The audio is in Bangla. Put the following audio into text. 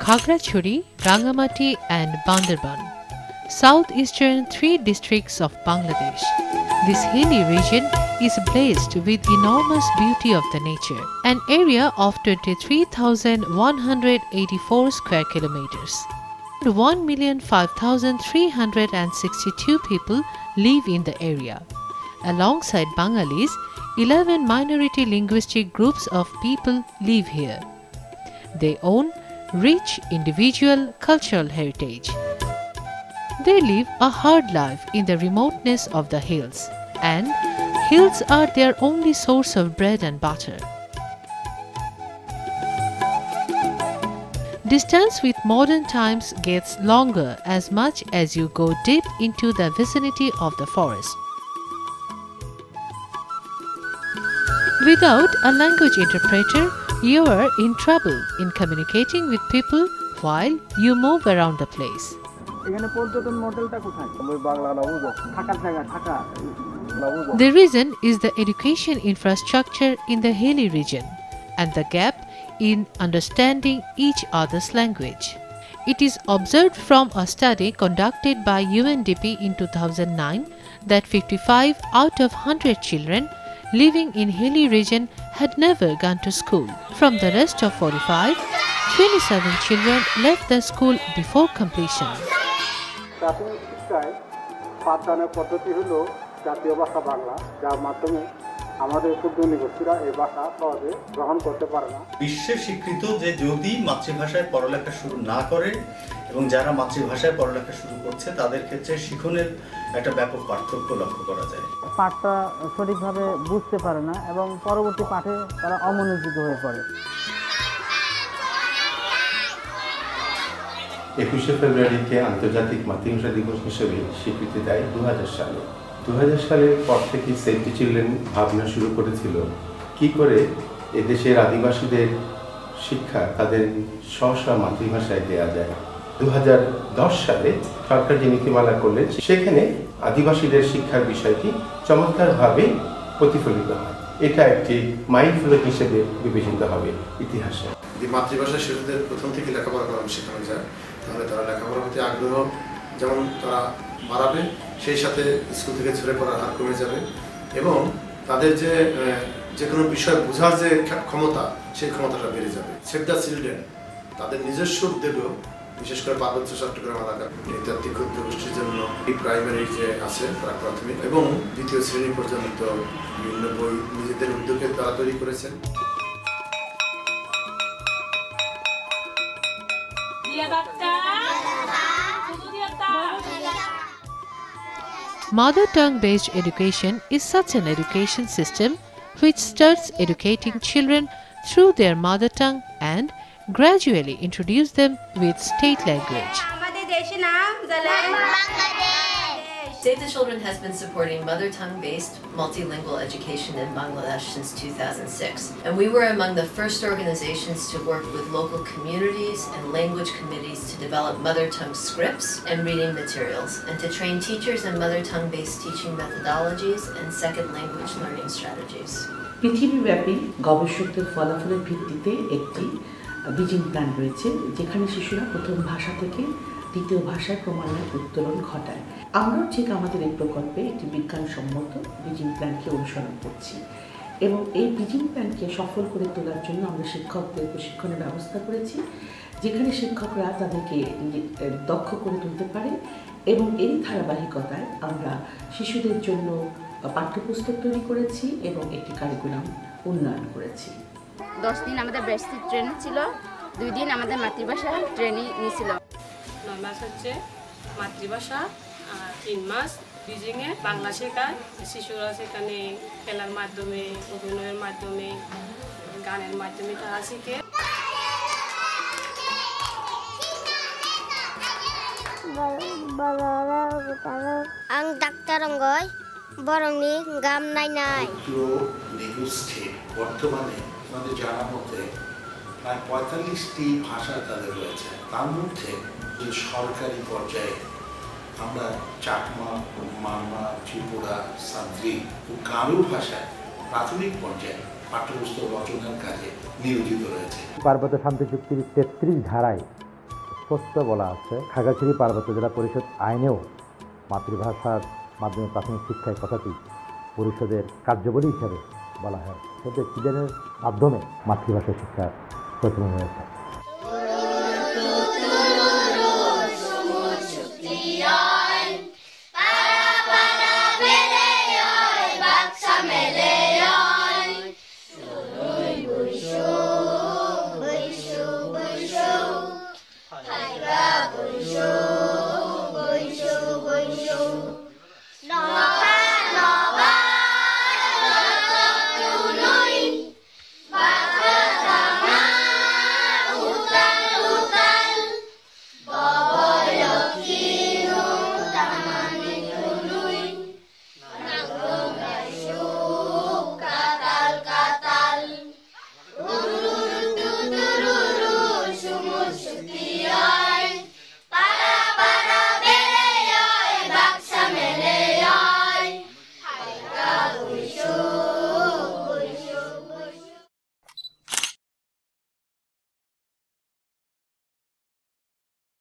Khagrachuri, Rangamati and Bandarban, southeastern 3 districts of Bangladesh. This hilly region is blessed with enormous beauty of the nature. An area of 23,184 square kilometers. 1,05,362 people live in the area. Alongside Bangalis, 11 minority linguistic groups of people live here. They own rich individual cultural heritage. They live a hard life in the remoteness of the hills, and hills are their only source of bread and butter. Distance with modern times gets longer as much as you go deep into the vicinity of the forest. Without a language interpreter, you are in trouble in communicating with people while you move around the place. The reason is the education infrastructure in the hilly region and the gap in understanding each other's language. It is observed from a study conducted by UNDP in 2009 that 55 out of 100 children living in hilly region had never gone to school. From the rest of 45, 27 children left the school before completion. বিশ্বের স্বীকৃত যে যদি মাতৃভাষায় পড়ালেখা শুরু না করে এবং যারা মাতৃভাষায় পড়ালেখা শুরু করছে তাদের ক্ষেত্রে শিখনের একটা ব্যাপক পার্থক্য লক্ষ্য করা যায়। পাঠটা সঠিকভাবে বুঝতে পারে না এবং পরবর্তী পাঠে তারা অমনোযোগী হয়ে পড়ে। 21শে ফেব্রুয়ারিকে আন্তর্জাতিক মাতৃভাষা দিবস হিসেবে স্বীকৃতি দেয় 2000 সালে। 2000 সালের পর থেকে সেভ দ্য চিলড্রেন ভাবনা শুরু করেছিল কি করে এদেশের আদিবাসীদের শিক্ষা তাদের স্ব মাতৃভাষায় দেওয়া যায়। 2010 সালে সরকার যে নীতিমালা করলেন সেখানে আদিবাসীদের শিক্ষার বিষয়টি চমৎকারভাবে প্রতিফলিত হয়। এটা একটি মাইলফলক হিসেবে বিবেচিত হবে ইতিহাসে। মাতৃভাষা শিশুদের প্রথম থেকে লেখাপড়া করানো শেখানো যায়, তাহলে তারা লেখাপড়ার প্রতি আগ্রহ যেমন তারা বাড়াবে, সেই সাথে স্কুল থেকে ঝরে পড়ার হার কমে যাবে এবং তাদের যে কোনো বিষয় বোঝার যে ক্ষমতা সেই ক্ষমতাটা বেড়ে যাবে। সেভ দ্য চিলড্রেন তাদের নিজস্ব উদ্যোগেও বিশেষ করে পার্বত্য চট্টগ্রাম এলাকার নৃতাত্ত্বিক ক্ষুদ্র গোষ্ঠীর জন্য প্রাইমারি যে আছে প্রাক প্রাথমিক এবং দ্বিতীয় শ্রেণী পর্যন্ত বিভিন্ন বই নিজেদের উদ্যোগে তারা তৈরি করেছেন। Mother tongue-based education is such an education system which starts educating children through their mother tongue and gradually introduce them with state language. Save the Children has been supporting mother tongue-based multilingual education in Bangladesh since 2006, and we were among the first organizations to work with local communities and language committees to develop mother tongue scripts and reading materials, and to train teachers in mother tongue-based teaching methodologies and second language learning strategies. পৃথিবীব্যাপী গবেষকদের ফলাফলের ভিত্তিতে একটি ব্রিজিং প্ল্যান রয়েছে যেখানে শিশুরা প্রথম ভাষা থেকে দ্বিতীয় ভাষায় ক্রমান্বয়ে উত্তরণ ঘটায়। আমরাও ঠিক আমাদের এই প্রকল্পে একটি বিজ্ঞানসম্মত ব্রিজিং প্ল্যানকে অনুসরণ করছি এবং এই ব্রিজিং প্ল্যানকে সফল করে তোলার জন্য আমরা শিক্ষকদের প্রশিক্ষণের ব্যবস্থা করেছি, যেখানে শিক্ষকরা তাদেরকে দক্ষ করে তুলতে পারে এবং এই ধারাবাহিকতায় আমরা শিশুদের জন্য পাঠ্যপুস্তক তৈরি করেছি এবং একটি কারিকুলাম উন্নয়ন করেছি। 10 দিন আমাদের বেসিক ট্রেনিং ছিল, 2 দিন আমাদের মাতৃভাষা ট্রেনিং নিয়েছিল। 9 মাস হচ্ছে মাতৃভাষা, 3 মাস ব্রিজিংয়ে বাংলা শেখায়। শিশুরা সেখানে খেলার মাধ্যমে, অভিনয়ের মাধ্যমে, গানের মাধ্যমে তারা শিখে। আং ডাক্তার অঙ্গয় বরংনি গাম নাই নাই। বর্তমানে আমাদের জানার মধ্যে প্রায় 45টি ভাষা তাদের রয়েছে। তার মধ্যে যে সরকারি পর্যায়ে আমরা চাকমা, মারমা, ত্রিপুরা, সাদ্রি ও গারো ভাষায় প্রাথমিক পর্যায়ে পাঠ্যপুস্তক রচনার কাজে নিয়োজিত রয়েছে। পার্বত্য শান্তি চুক্তির 33 ধারায় স্পষ্ট বলা আছে, খাগড়াছড়ি পার্বত্য জেলা পরিষদ আইনেও মাতৃভাষার মাধ্যমে প্রাথমিক শিক্ষার কথাটি পরিষদের কার্যাবলী হিসাবে বলা হয়। সেটা চিলড্রেনের মাধ্যমে মাতৃভাষা শিক্ষার প্রচলন রয়েছে।